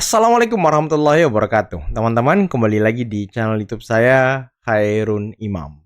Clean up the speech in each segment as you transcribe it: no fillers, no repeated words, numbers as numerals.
Assalamualaikum warahmatullahi wabarakatuh. Teman-teman, kembali lagi di channel YouTube saya, Khairun Imam.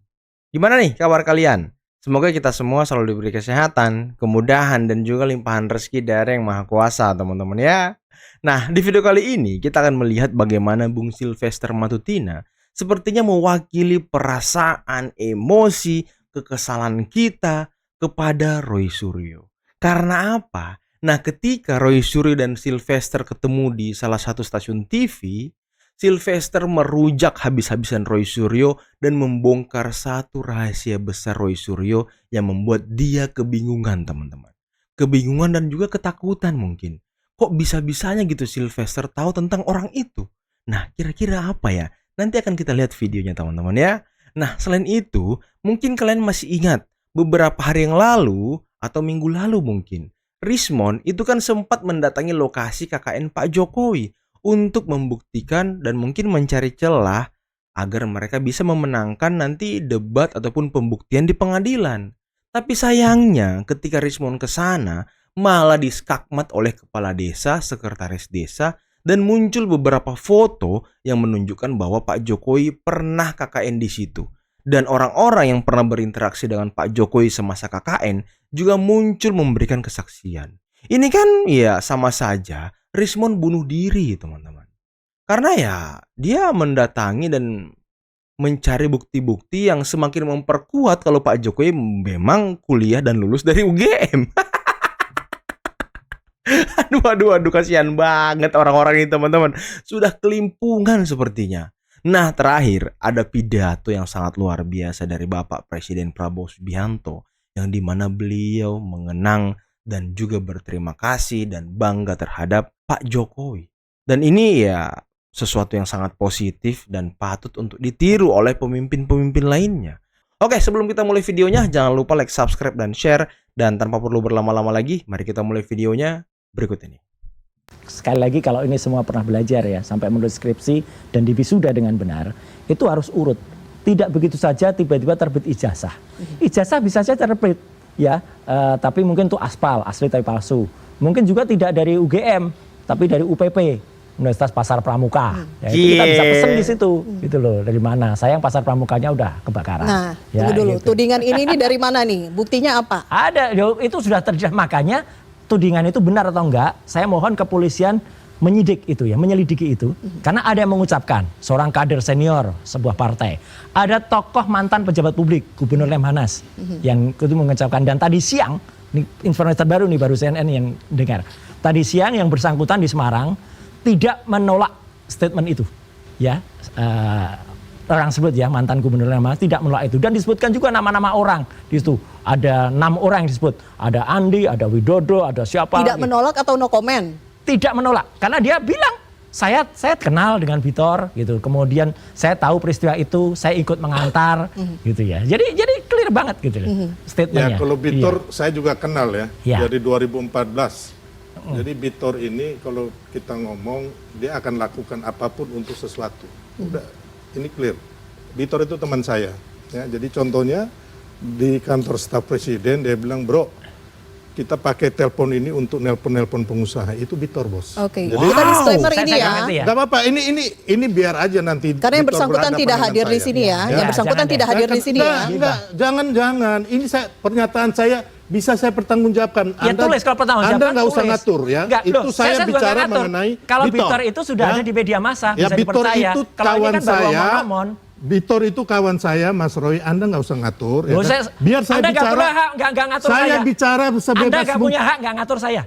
Gimana nih kabar kalian? Semoga kita semua selalu diberi kesehatan, kemudahan, dan juga limpahan rezeki dari Yang Maha Kuasa, teman-teman ya. Nah, di video kali ini kita akan melihat bagaimana Bung Sylvester Matutina sepertinya mewakili perasaan, emosi, kekesalan kita kepada Roy Suryo. Karena apa? Nah, ketika Roy Suryo dan Sylvester ketemu di salah satu stasiun TV, Sylvester merujak habis-habisan Roy Suryo dan membongkar satu rahasia besar Roy Suryo yang membuat dia kebingungan, teman-teman. Kebingungan dan juga ketakutan mungkin. Kok bisa-bisanya gitu Sylvester tahu tentang orang itu? Nah, kira-kira apa ya? Nanti akan kita lihat videonya, teman-teman ya. Nah, selain itu, mungkin kalian masih ingat beberapa hari yang lalu atau minggu lalu mungkin Rismond itu kan sempat mendatangi lokasi KKN Pak Jokowi untuk membuktikan dan mungkin mencari celah agar mereka bisa memenangkan nanti debat ataupun pembuktian di pengadilan. Tapi sayangnya ketika Rismond ke sana malah diskakmat oleh kepala desa, sekretaris desa, dan muncul beberapa foto yang menunjukkan bahwa Pak Jokowi pernah KKN di situ. Dan orang-orang yang pernah berinteraksi dengan Pak Jokowi semasa KKN juga muncul memberikan kesaksian. Ini kan ya sama saja Rismond bunuh diri, teman-teman. Karena ya dia mendatangi dan mencari bukti-bukti yang semakin memperkuat kalau Pak Jokowi memang kuliah dan lulus dari UGM. Aduh, kasihan banget orang-orang ini, teman-teman. Sudah kelimpungan sepertinya. Nah, terakhir ada pidato yang sangat luar biasa dari Bapak Presiden Prabowo Subianto yang dimana beliau mengenang dan juga berterima kasih dan bangga terhadap Pak Jokowi. Dan ini ya sesuatu yang sangat positif dan patut untuk ditiru oleh pemimpin-pemimpin lainnya. Oke, sebelum kita mulai videonya, jangan lupa like, subscribe, dan share. Dan tanpa perlu berlama-lama lagi, mari kita mulai videonya berikut ini. Sekali lagi kalau ini semua pernah belajar ya, sampai menulis skripsi dan diwisuda dengan benar, itu harus urut. Tidak begitu saja tiba-tiba terbit ijazah. Ijazah bisa saja terbit ya, tapi mungkin itu aspal, asli tapi palsu. Mungkin juga tidak dari UGM, tapi dari UPP, Universitas Pasar Pramuka. Ya, itu kita bisa pesen di situ, gitu loh. Dari mana? Sayang Pasar Pramukanya udah kebakaran. Nah, ya, tunggu dulu. gitu. Tudingan ini dari mana nih? Buktinya apa? Ada, itu sudah terjadi. Makanya tudingan itu benar atau enggak, saya mohon kepolisian menyidik itu ya, menyelidiki itu. Karena ada yang mengucapkan, seorang kader senior sebuah partai. Ada tokoh mantan pejabat publik, Gubernur Lemhanas, yang itu mengucapkan. Dan tadi siang, ini informasi terbaru nih, baru CNN yang dengar. Tadi siang yang bersangkutan di Semarang tidak menolak statement itu. Ya, orang sebut ya, mantan Gubernur Lemhanas tidak menolak itu. Dan disebutkan juga nama-nama orang di situ. Ada 6 orang yang disebut. Ada Andi, ada Widodo, ada siapa. Tidak menolak atau no comment? Tidak menolak. Karena dia bilang, saya kenal dengan Bitor gitu. Kemudian saya tahu peristiwa itu, saya ikut mengantar gitu ya. Jadi clear banget gitu statementnya. Ya, kalau Bitor saya juga kenal ya, dari 2014. Jadi Bitor ini kalau kita ngomong, dia akan lakukan apapun untuk sesuatu. Udah, ini clear. Bitor itu teman saya. Ya, jadi contohnya di kantor staf presiden dia bilang, bro, kita pakai telepon ini untuk nelpon pengusaha. Itu Bitor, bos. Oke. Jadi, Kita disclaimer ini ya. Gak apa-apa. Ini biar aja nanti. Karena yang bersangkutan tidak hadir di sini ya. Yang bersangkutan tidak hadir di sini ya. Jangan. Ini pernyataan saya bisa saya pertanggungjawabkan. Ya tulis kalau pertanggungjawabkan. Anda nggak usah ngatur ya. Itu saya bicara mengenai kalau Bitor itu sudah ada di media massa, ya, bisa Bitor dipercaya. itu Kalau kawan ini kan baru saya. omong-omong. Bitor itu kawan saya, Mas Roy. Anda nggak usah ngatur. Loh, ya kan? Biar saya Anda bicara. Nggak ngatur saya. Saya bicara sebebas. Anda nggak punya hak nggak ngatur saya.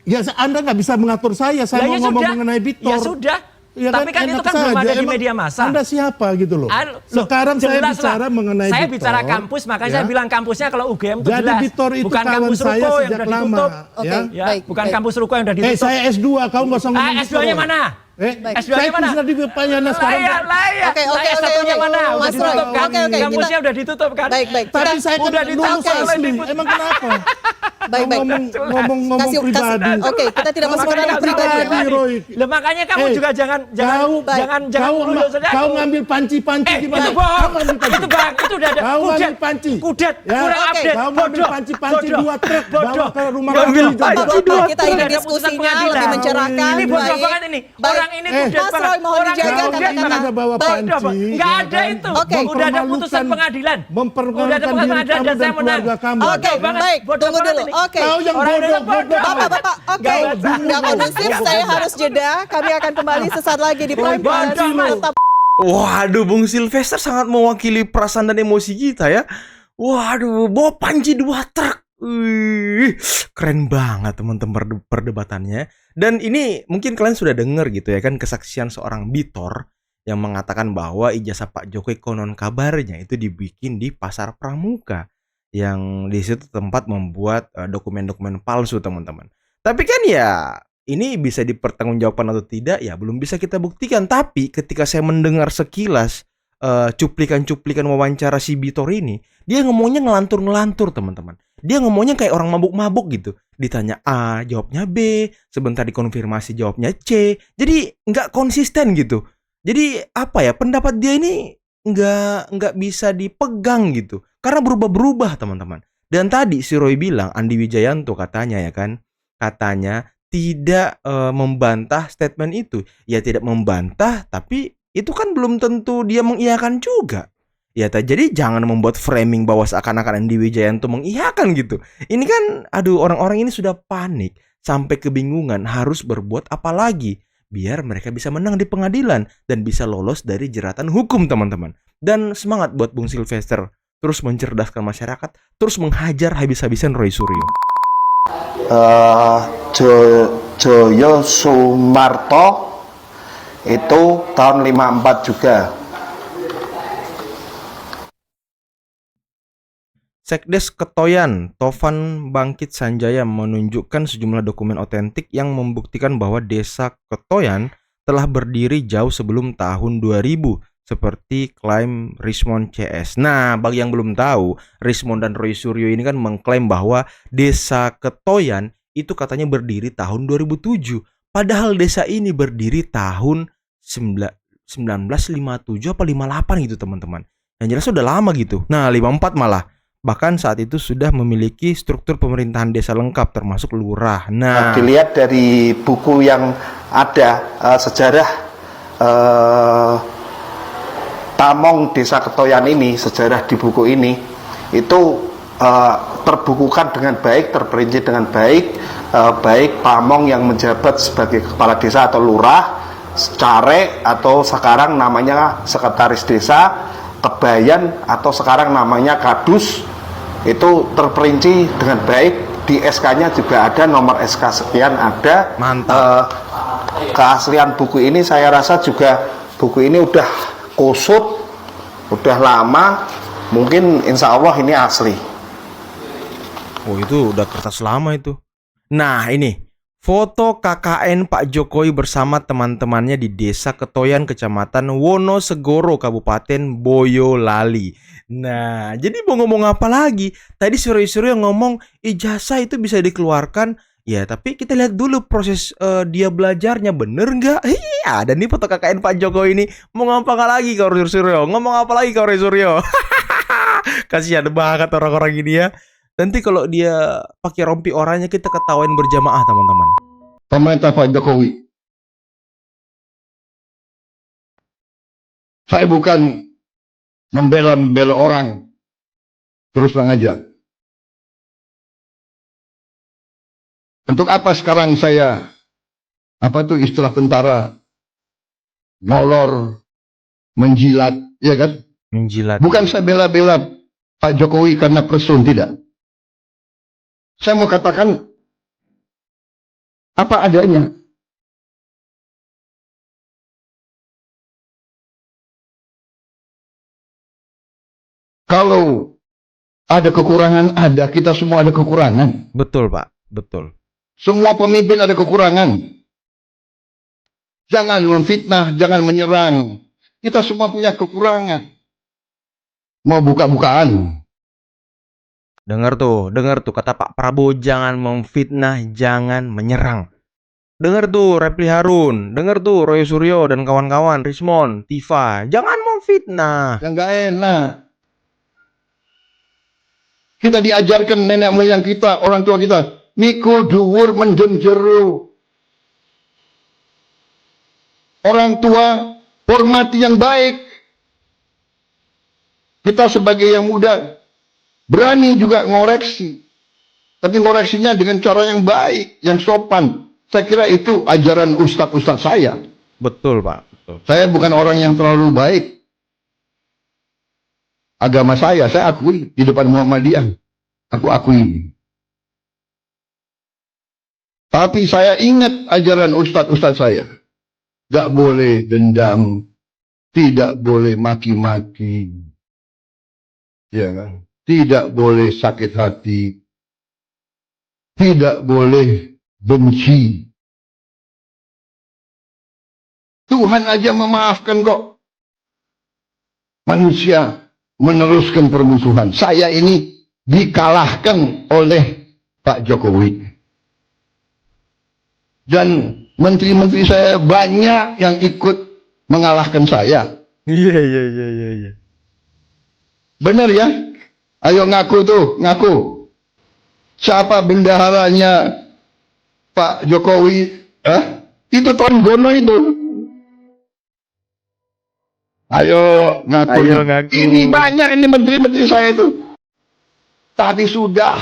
Ya, Anda nggak bisa mengatur saya. Saya mau ngomong mengenai Bitor. Ya sudah. Ya tapi kan itu kan belum ada di media massa. Anda siapa gitu loh? Sekarang saya bicara mengenai saya Bitor. Bicara kampus, makanya saya bilang kampusnya kalau UGM itu jadi jelas. Bitor itu bukan kawan kampus saya Ruko yang sejak sudah lama. ditutup. Oke, ya, baik, bukan baik. kampus Ruko yang sudah ditutup. Saya S2, kau nggak usah ngomong S2-nya mana? Baik. S2-nya mana? Saya di depannya sekarang. Layak. Oke. S1-nya mana? Udah Mas Roy, ditutup kan? oke, Kampusnya udah ditutup kan? Baik. Tapi saya kan udah lulus ditangkap asli. oleh Emang kenapa? Baik. Ngomong pribadi. Oke, kita tidak masuk ke ranah Makanya pribadi. pribadi, Roy. Lah makanya kamu juga jangan ngeluh saja. Kau ngambil panci-panci gimana? Itu bohong. Kau ngambil panci. Itu bang, itu udah ada Kau ngambil panci. Kudet, Ya, kurang oke. update. Kau ngambil Bodoh. panci-panci Bodoh. 2 truk Bodoh. bawa ke rumah Ngambil kami. panci Bapak, dua kita ini Udah ada diskusinya putusan pengadilan. lebih mencerahkan. Ini bodoh Baik. banget ini. Baik. Orang ini kudet Mas banget. Roy, mohon Orang dijaga ini kudet kata-kata. banget. Ada bawa Baik. panci. Nggak ya ada kan? itu. Oke. Udah ada putusan pengadilan. Mempermalukan Udah ada putusan diri pengadilan kamu dan dan saya menang. keluarga kamu. Oke, banget. baik. Bodoh Tunggu banget dulu. ini. Oke. Kau yang Orang ini bodoh. Bapak, oke. Nggak kondusif, saya harus jeda. Kami akan kembali sesaat lagi di Prime News. Bodoh, Mas. Tetap Waduh, Bung Sylvester sangat mewakili perasaan dan emosi kita ya. Waduh, bawa panci 2 truk. Wih, keren banget teman-teman perdebatannya. Dan ini mungkin kalian sudah dengar gitu ya kan kesaksian seorang Bitor yang mengatakan bahwa ijazah Pak Jokowi konon kabarnya itu dibikin di Pasar Pramuka yang di situ tempat membuat dokumen-dokumen palsu teman-teman. Tapi kan ya ini bisa dipertanggungjawabkan atau tidak ya belum bisa kita buktikan. Tapi ketika saya mendengar sekilas cuplikan-cuplikan wawancara si Bitor ini, dia ngomongnya ngelantur-ngelantur teman-teman. Dia ngomongnya kayak orang mabuk-mabuk gitu. Ditanya A, jawabnya B, sebentar dikonfirmasi jawabnya C. Jadi nggak konsisten gitu. Jadi apa ya, pendapat dia ini nggak bisa dipegang gitu. Karena berubah-berubah teman-teman. Dan tadi si Roy bilang, Andi Wijayanto katanya ya kan, katanya tidak membantah statement itu. Ya tidak membantah, tapi itu kan belum tentu dia mengiyakan juga. Ya, jadi jangan membuat framing bahwa seakan-akan Andi Wijayanto mengiyakan gitu. Ini kan, aduh, orang-orang ini sudah panik sampai kebingungan harus berbuat apa lagi biar mereka bisa menang di pengadilan dan bisa lolos dari jeratan hukum teman-teman. Dan semangat buat Bung Sylvester terus mencerdaskan masyarakat, terus menghajar habis-habisan Roy Suryo. Joyo Sumarto itu tahun 54 juga. Sekdes Ketoyan, Tovan Bangkit Sanjaya menunjukkan sejumlah dokumen otentik yang membuktikan bahwa desa Ketoyan telah berdiri jauh sebelum tahun 2000 seperti klaim Rismond CS. Nah, bagi yang belum tahu, Rismond dan Roy Suryo ini kan mengklaim bahwa desa Ketoyan itu katanya berdiri tahun 2007. Padahal desa ini berdiri tahun 1957 apa 58 gitu teman-teman. Yang jelas sudah lama gitu. Nah, 54 malah. Bahkan saat itu sudah memiliki struktur pemerintahan desa lengkap termasuk lurah. Nah, Dilihat dari buku yang ada sejarah Tamong Desa Ketoyan ini, sejarah di buku ini itu terbukukan dengan baik, terperinci dengan baik, baik pamong yang menjabat sebagai kepala desa atau lurah, caleg atau sekarang namanya sekretaris desa, kebayan atau sekarang namanya kadus, itu terperinci dengan baik. Di SK-nya juga ada, nomor SK sekian ada. Mantap. Keaslian buku ini saya rasa juga buku ini udah kusut, udah lama, mungkin insya Allah ini asli. oh itu udah kertas lama itu. Nah, ini foto KKN Pak Jokowi bersama teman-temannya di Desa Ketoyan, Kecamatan Wonosegoro, Kabupaten Boyolali. Nah, jadi mau ngomong apa lagi? Tadi Suryo ngomong ijazah itu bisa dikeluarkan. Ya, tapi kita lihat dulu proses dia belajarnya bener nggak? Iya, ada nih foto KKN Pak Jokowi ini. Mau ngomong apa lagi kau Suryo? Ngomong apa lagi kau Suryo? Kasihan banget orang-orang ini ya. Nanti kalau dia pakai rompi oranye kita ketawain berjamaah teman-teman. Pemerintah Pak Jokowi. Saya bukan membela orang, terus terang aja. Untuk apa sekarang saya, apa itu istilah tentara, ngolor, menjilat, ya kan? Menjilat. Bukan saya bela-bela Pak Jokowi karena person, tidak. Saya mau katakan apa adanya. Kalau ada kekurangan, ada. Kita semua ada kekurangan. Betul Pak, betul. Semua pemimpin ada kekurangan. Jangan memfitnah, jangan menyerang. Kita semua punya kekurangan. Mau buka-bukaan. Dengar tuh kata Pak Prabowo, jangan memfitnah, jangan menyerang. Dengar tuh Repli Harun, dengar tuh Roy Suryo dan kawan-kawan, Rismon, Tifa, jangan memfitnah. Yang gak enak. Kita diajarkan nenek moyang kita, orang tua kita. Niku dhuwur mendem jero. Orang tua hormati yang baik. Kita sebagai yang muda berani juga ngoreksi. Tapi ngoreksinya dengan cara yang baik, yang sopan. Saya kira itu ajaran ustadz-ustadz saya. Betul Pak, betul. Saya bukan orang yang terlalu baik. Agama saya akui di depan Muhammadiyah. Aku akui. Tapi saya ingat ajaran ustadz-ustadz saya. Gak boleh dendam. Tidak boleh maki-maki. Ya kan? Tidak boleh sakit hati. Tidak boleh benci. Tuhan aja memaafkan kok. Manusia meneruskan permusuhan. Saya ini dikalahkan oleh Pak Jokowi. Dan menteri-menteri saya banyak yang ikut mengalahkan saya. Iya. Benar ya? Ayo ngaku tuh, ngaku. Siapa bendaharanya Pak Jokowi? Itu Trenggono itu. Ayo ngaku. Ini banyak ini menteri-menteri saya itu. Tapi sudah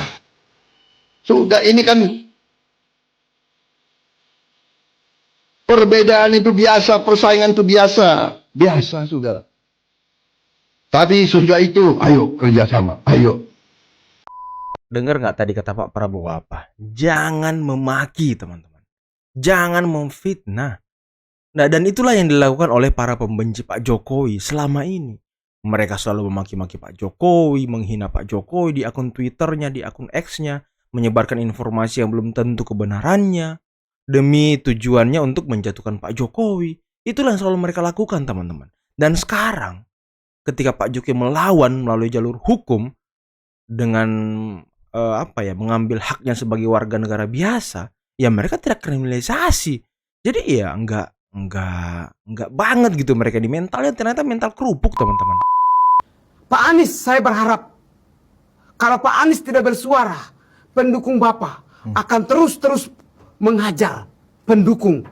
ini kan perbedaan itu biasa, persaingan itu biasa sudah. Tapi sudah itu, ayo kerjasama, ayo. Dengar nggak tadi kata Pak Prabowo apa? Jangan memaki teman-teman. Jangan memfitnah. Nah, dan itulah yang dilakukan oleh para pembenci Pak Jokowi selama ini. Mereka selalu memaki-maki Pak Jokowi, menghina Pak Jokowi di akun Twitternya, di akun X-nya, menyebarkan informasi yang belum tentu kebenarannya, demi tujuannya untuk menjatuhkan Pak Jokowi. Itulah yang selalu mereka lakukan teman-teman. Dan sekarang, ketika Pak Jokowi melawan melalui jalur hukum, dengan mengambil haknya sebagai warga negara biasa, ya mereka tidak kriminalisasi. Jadi ya enggak banget gitu mereka di mentalnya, ternyata mental kerupuk teman-teman. Pak Anies, saya berharap kalau Pak Anies tidak bersuara, pendukung Bapak akan terus menghajar pendukung.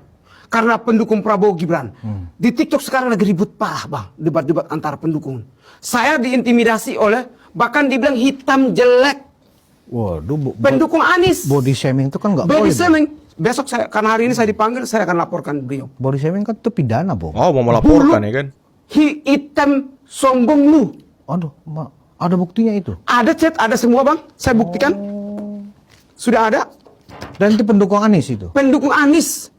Karena pendukung Prabowo Gibran. Di TikTok sekarang lagi ribut parah bang, debat-debat antara pendukung. Saya diintimidasi oleh, bahkan dibilang hitam jelek. Waduh, pendukung Anies. Body shaming itu kan nggak boleh. Body shaming. Besok saya, karena hari ini saya dipanggil, saya akan laporkan beliau. Body shaming kan itu pidana, Bang. Oh, mau melaporkan ya kan? Hitam sombong lu. Aduh, ada buktinya itu. Ada chat, ada semua bang. Saya buktikan. Sudah ada. Dan itu pendukung Anies itu. Pendukung Anies.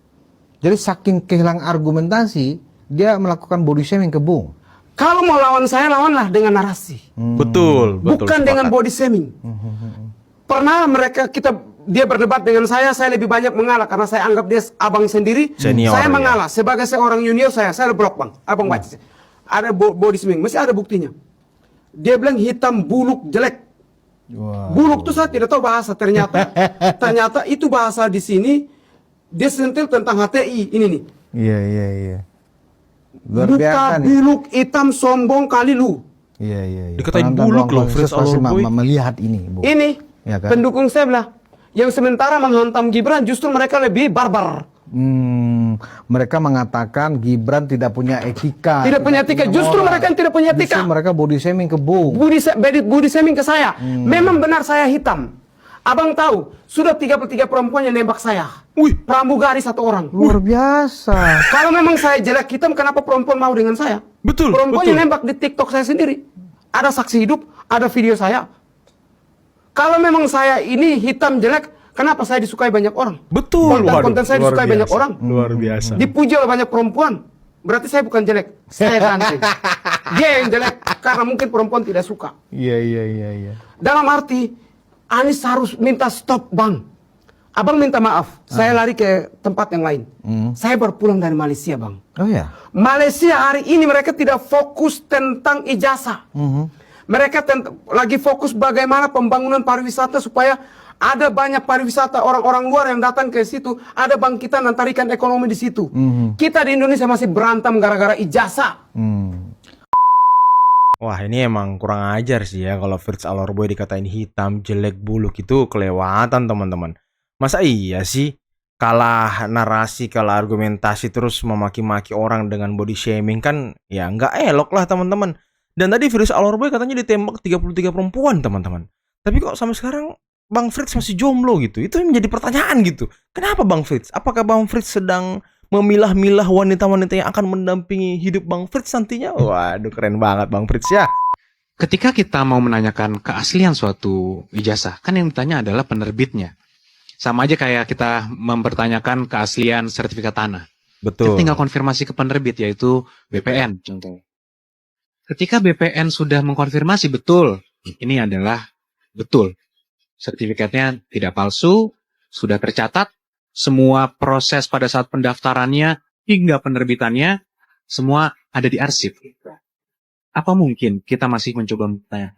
Jadi saking kehilangan argumentasi, dia melakukan body shaming ke Bung. Kalau mau lawan saya, lawanlah dengan narasi. Betul. Bukan dengan body shaming. Pernah dia berdebat dengan saya lebih banyak mengalah karena saya anggap dia abang sendiri. Senior, saya mengalah sebagai seorang junior saya blok bang. Abang baca. Ada body shaming, mesti ada buktinya. Dia bilang hitam buluk jelek. Buluk itu saya tidak tahu bahasa, ternyata itu bahasa di sini. Dia sentil tentang HTI ini nih. Iya. Luar Buta, biasa nih. buluk, hitam, sombong kali lu. Iya. Dikatain buluk loh, Fritz pasti Alorboy. melihat ini, Bu. Ini Ya kan? pendukung saya belah. Yang sementara menghantam Gibran justru mereka lebih barbar. Mereka mengatakan Gibran tidak punya etika. Tidak punya etika. Justru moral. mereka yang tidak punya etika. Justru mereka body shaming ke Bung. Body shaming ke saya. Memang benar saya hitam. Abang tahu, sudah 33 perempuan yang nembak saya. Pramugari 1 orang. Luar biasa. Kalau memang saya jelek hitam, kenapa perempuan mau dengan saya? Betul. Perempuan yang nembak di TikTok saya sendiri. Ada saksi hidup, ada video saya. Kalau memang saya ini hitam jelek, kenapa saya disukai banyak orang? Betul. Konten saya disukai banyak orang. Luar biasa. Dipuji oleh banyak perempuan. Berarti saya bukan jelek. Saya ganteng. Dia yang jelek karena mungkin perempuan tidak suka. Iya. Dalam arti Anies harus minta stop bang. Abang minta maaf, saya lari ke tempat yang lain. Saya baru pulang dari Malaysia, Bang. Oh ya. Malaysia hari ini mereka tidak fokus tentang ijazah. Mereka lagi fokus bagaimana pembangunan pariwisata supaya ada banyak pariwisata orang-orang luar yang datang ke situ. Ada bangkitan dan tarikan ekonomi di situ. Kita di Indonesia masih berantem gara-gara ijazah. Wah, ini emang kurang ajar sih ya kalau Fritz Alorboy dikatain hitam, jelek, buluk, itu kelewatan teman-teman. Masa iya sih kalah narasi, kalah argumentasi terus memaki-maki orang dengan body shaming, kan ya nggak elok lah teman-teman. Dan tadi Fritz Alorboy katanya ditembak 33 perempuan teman-teman. Tapi kok sampai sekarang Bang Fritz masih jomblo gitu. Itu yang menjadi pertanyaan gitu. Kenapa Bang Fritz? Apakah Bang Fritz sedang memilah-milah wanita-wanita yang akan mendampingi hidup Bang Fritz nantinya? Waduh, keren banget Bang Fritz ya. Ketika kita mau menanyakan keaslian suatu ijazah, kan yang ditanya adalah penerbitnya. Sama aja kayak kita mempertanyakan keaslian sertifikat tanah. Betul. Kita tinggal konfirmasi ke penerbit, yaitu BPN contohnya. Ketika BPN sudah mengkonfirmasi betul, ini adalah betul. Sertifikatnya tidak palsu, sudah tercatat, semua proses pada saat pendaftarannya hingga penerbitannya, semua ada di arsip. Apa mungkin kita masih mencoba bertanya?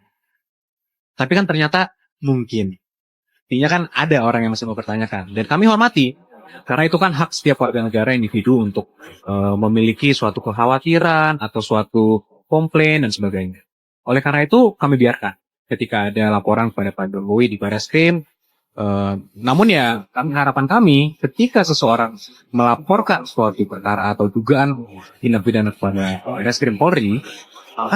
Tapi kan ternyata mungkin. Artinya kan ada orang yang masih mempertanyakan. Dan kami hormati. Karena itu kan hak setiap warga negara individu untuk memiliki suatu kekhawatiran atau suatu komplain dan sebagainya. Oleh karena itu kami biarkan. Ketika ada laporan kepada Pak Jokowi di Barreskrim. Namun ya harapan kami ketika seseorang melaporkan suatu perkara atau dugaan tindak pidana kepada Barreskrim Polri,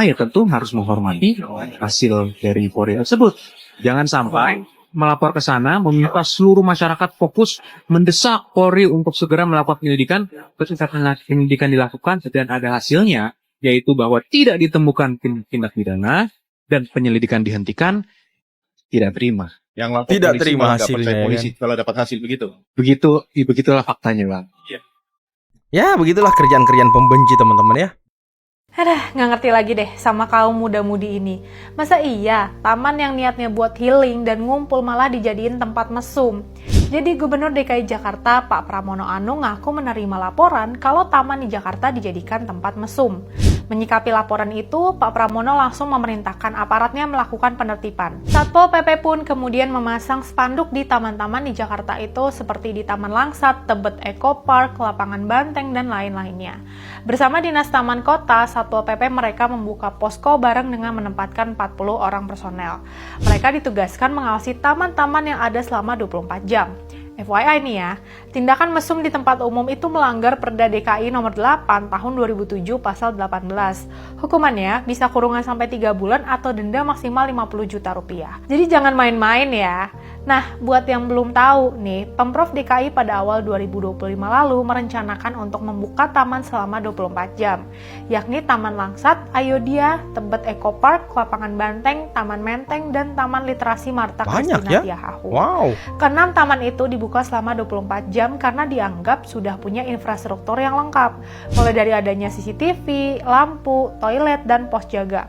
ya tentu harus menghormati hasil dari Polri tersebut. Jangan sampai melapor ke sana, meminta seluruh masyarakat fokus mendesak Polri untuk segera melakukan penyelidikan. Ketika penyelidikan dilakukan dan ada hasilnya, yaitu bahwa tidak ditemukan tindak pidana dan penyelidikan dihentikan, tidak terima. Yang lapor Tidak polisi terima malah nggak hasilnya, percaya ya polisi kan? kalau dapat hasil begitu. Begitulah faktanya, Bang. Ya, begitulah kerjaan-kerjaan pembenci teman-teman ya. Aduh, nggak ngerti lagi deh sama kaum muda-mudi ini. Masa iya, taman yang niatnya buat healing dan ngumpul malah dijadiin tempat mesum? Jadi Gubernur DKI Jakarta Pak Pramono Anung ngaku menerima laporan kalau taman di Jakarta dijadikan tempat mesum. Menyikapi laporan itu, Pak Pramono langsung memerintahkan aparatnya melakukan penertiban. Satpol PP pun kemudian memasang spanduk di taman-taman di Jakarta itu seperti di Taman Langsat, Tebet Eco Park, Lapangan Banteng, dan lain-lainnya. Bersama Dinas Taman Kota, Satpol PP mereka membuka posko bareng dengan menempatkan 40 orang personel. Mereka ditugaskan mengawasi taman-taman yang ada selama 24 jam. FYI nih ya, tindakan mesum di tempat umum itu melanggar Perda DKI nomor 8 tahun 2007 pasal 18. Hukumannya bisa kurungan sampai 3 bulan atau denda maksimal 50 juta rupiah. Jadi jangan main-main ya. Nah, buat yang belum tahu nih, Pemprov DKI pada awal 2025 lalu merencanakan untuk membuka taman selama 24 jam, yakni Taman Langsat, Ayodhya, Tebet Eco Park, Lapangan Banteng, Taman Menteng, dan Taman Literasi Marta Banyak Christina ya? Tiahahu. Wow. Keenam taman itu dibuka selama 24 jam karena dianggap sudah punya infrastruktur yang lengkap, mulai dari adanya CCTV, lampu, toilet, dan pos jaga.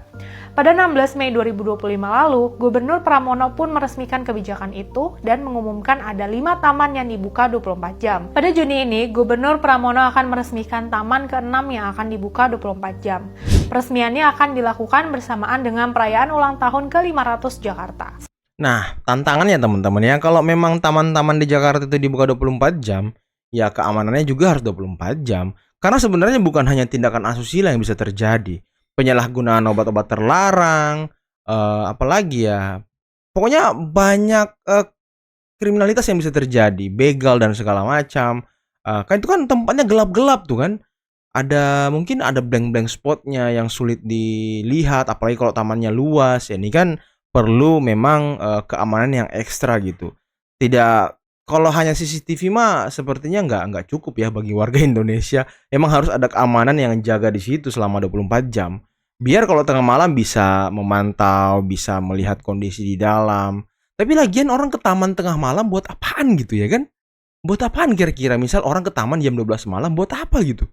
Pada 16 Mei 2025 lalu, Gubernur Pramono pun meresmikan kebijakan itu dan mengumumkan ada 5 taman yang dibuka 24 jam. Pada Juni ini, Gubernur Pramono akan meresmikan taman ke-6 yang akan dibuka 24 jam. Peresmiannya akan dilakukan bersamaan dengan perayaan ulang tahun ke-500 Jakarta. Nah, tantangannya teman-teman ya, kalau memang taman-taman di Jakarta itu dibuka 24 jam, ya keamanannya juga harus 24 jam. Karena sebenarnya bukan hanya tindakan asusila yang bisa terjadi. Penyalahgunaan obat-obat terlarang, apalagi ya. Pokoknya banyak kriminalitas yang bisa terjadi, begal dan segala macam. Kan itu kan tempatnya gelap-gelap tuh kan. Mungkin ada blank-blank spotnya yang sulit dilihat, apalagi kalau tamannya luas. Ya, ini kan perlu memang keamanan yang ekstra gitu. Tidak, kalau hanya CCTV mah sepertinya nggak cukup ya bagi warga Indonesia. Emang harus ada keamanan yang jaga di situ selama 24 jam. Biar kalau tengah malam bisa memantau, bisa melihat kondisi di dalam. Tapi lagian orang ke taman tengah malam buat apaan gitu ya kan? Buat apaan kira-kira? Misal orang ke taman jam 12 malam buat apa gitu?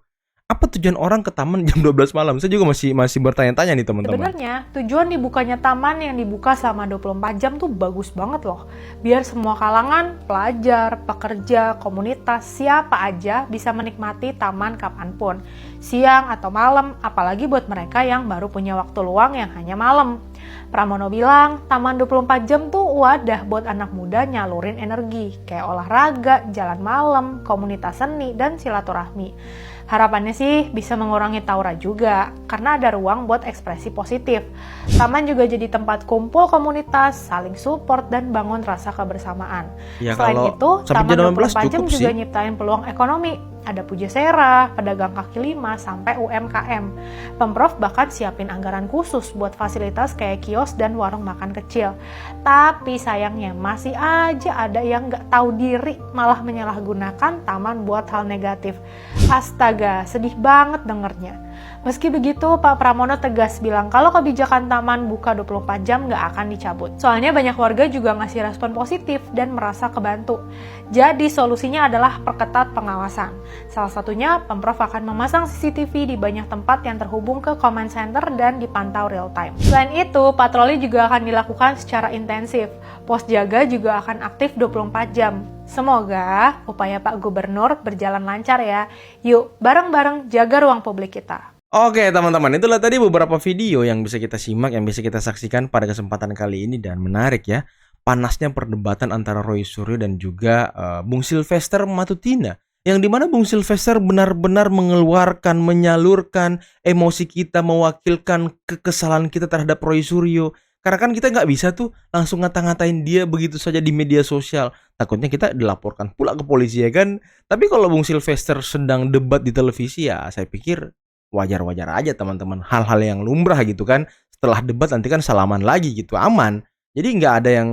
Apa tujuan orang ke taman jam 12 malam? Saya juga masih bertanya-tanya nih teman-teman. Sebenarnya tujuan dibukanya taman yang dibuka selama 24 jam tuh bagus banget loh. Biar semua kalangan, pelajar, pekerja, komunitas, siapa aja bisa menikmati taman kapanpun. Siang atau malam, apalagi buat mereka yang baru punya waktu luang yang hanya malam. Pramono bilang, taman 24 jam tuh wadah buat anak muda nyalurin energi, kayak olahraga, jalan malam, komunitas seni, dan silaturahmi. Harapannya sih bisa mengurangi taura juga, karena ada ruang buat ekspresi positif. Taman juga jadi tempat kumpul komunitas, saling support, dan bangun rasa kebersamaan. Ya, Selain kalau itu, sampai Taman jam 12 24 jam cukup juga sih. nyiptain peluang ekonomi. Ada pujasera, pedagang kaki lima, sampai UMKM. Pemprov bahkan siapin anggaran khusus buat fasilitas kayak kios dan warung makan kecil. Tapi sayangnya masih aja ada yang nggak tahu diri, malah menyalahgunakan taman buat hal negatif. Astaga, sedih banget dengernya. Meski begitu, Pak Pramono tegas bilang kalau kebijakan taman buka 24 jam nggak akan dicabut. Soalnya banyak warga juga ngasih respon positif dan merasa kebantu. Jadi solusinya adalah perketat pengawasan. Salah satunya, Pemprov akan memasang CCTV di banyak tempat yang terhubung ke command center dan dipantau real time. Selain itu, patroli juga akan dilakukan secara intensif. Pos jaga juga akan aktif 24 jam. Semoga upaya Pak Gubernur berjalan lancar ya. Yuk, bareng-bareng jaga ruang publik kita. Oke teman-teman, itulah tadi beberapa video yang bisa kita simak, yang bisa kita saksikan pada kesempatan kali ini. Dan menarik ya, panasnya perdebatan antara Roy Suryo dan juga Bung Sylvester Matutina, yang dimana Bung Sylvester benar-benar mengeluarkan, menyalurkan emosi kita, mewakilkan kekesalan kita terhadap Roy Suryo. Karena kan kita nggak bisa tuh langsung ngata-ngatain dia begitu saja di media sosial. Takutnya kita dilaporkan pula ke polisi ya kan. Tapi kalau Bung Sylvester sedang debat di televisi ya saya pikir wajar-wajar aja teman-teman. Hal-hal yang lumrah gitu kan. Setelah debat nanti kan salaman lagi gitu, aman. Jadi nggak ada yang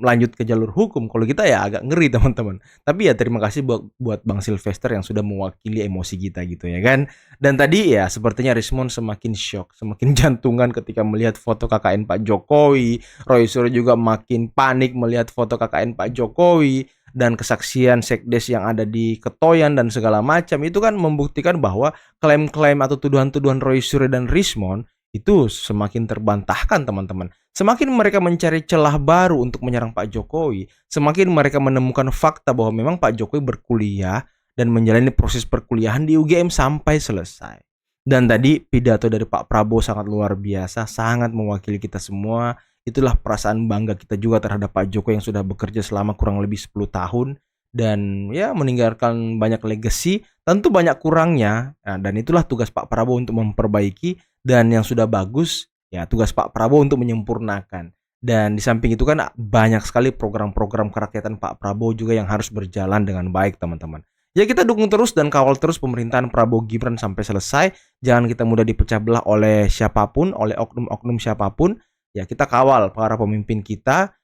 lanjut ke jalur hukum. Kalau kita ya agak ngeri teman-teman. Tapi ya terima kasih buat Bang Sylvester yang sudah mewakili emosi kita gitu ya kan. Dan tadi ya sepertinya Rismond semakin shock, semakin jantungan ketika melihat foto KKN Pak Jokowi. Roy Suryo juga makin panik melihat foto KKN Pak Jokowi. Dan kesaksian sekdes yang ada di Ketoyan dan segala macam itu kan membuktikan bahwa klaim-klaim atau tuduhan-tuduhan Roy Suryo dan Rismond itu semakin terbantahkan teman-teman. Semakin mereka mencari celah baru untuk menyerang Pak Jokowi, semakin mereka menemukan fakta bahwa memang Pak Jokowi berkuliah dan menjalani proses perkuliahan di UGM sampai selesai. Dan tadi pidato dari Pak Prabowo sangat luar biasa, sangat mewakili kita semua. Itulah perasaan bangga kita juga terhadap Pak Jokowi yang sudah bekerja selama kurang lebih 10 tahun. Dan ya meninggalkan banyak legacy, tentu banyak kurangnya. Nah, dan itulah tugas Pak Prabowo untuk memperbaiki. Dan yang sudah bagus, ya tugas Pak Prabowo untuk menyempurnakan. Dan di samping itu kan banyak sekali program-program kerakyatan Pak Prabowo juga yang harus berjalan dengan baik teman-teman. Ya kita dukung terus dan kawal terus pemerintahan Prabowo Gibran sampai selesai. Jangan kita mudah dipecah belah oleh siapapun, oleh oknum-oknum siapapun. Ya kita kawal para pemimpin kita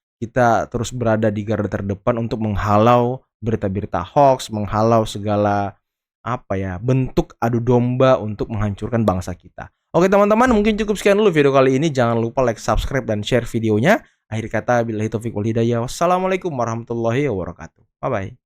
terus berada di garda terdepan untuk menghalau berita-berita hoax, menghalau segala bentuk adu domba untuk menghancurkan bangsa kita. Oke teman-teman, mungkin cukup sekian dulu video kali ini. Jangan lupa like, subscribe, dan share videonya. Akhir kata, billahi taufiq wal hidayah. Wassalamualaikum warahmatullahi wabarakatuh. Bye-bye.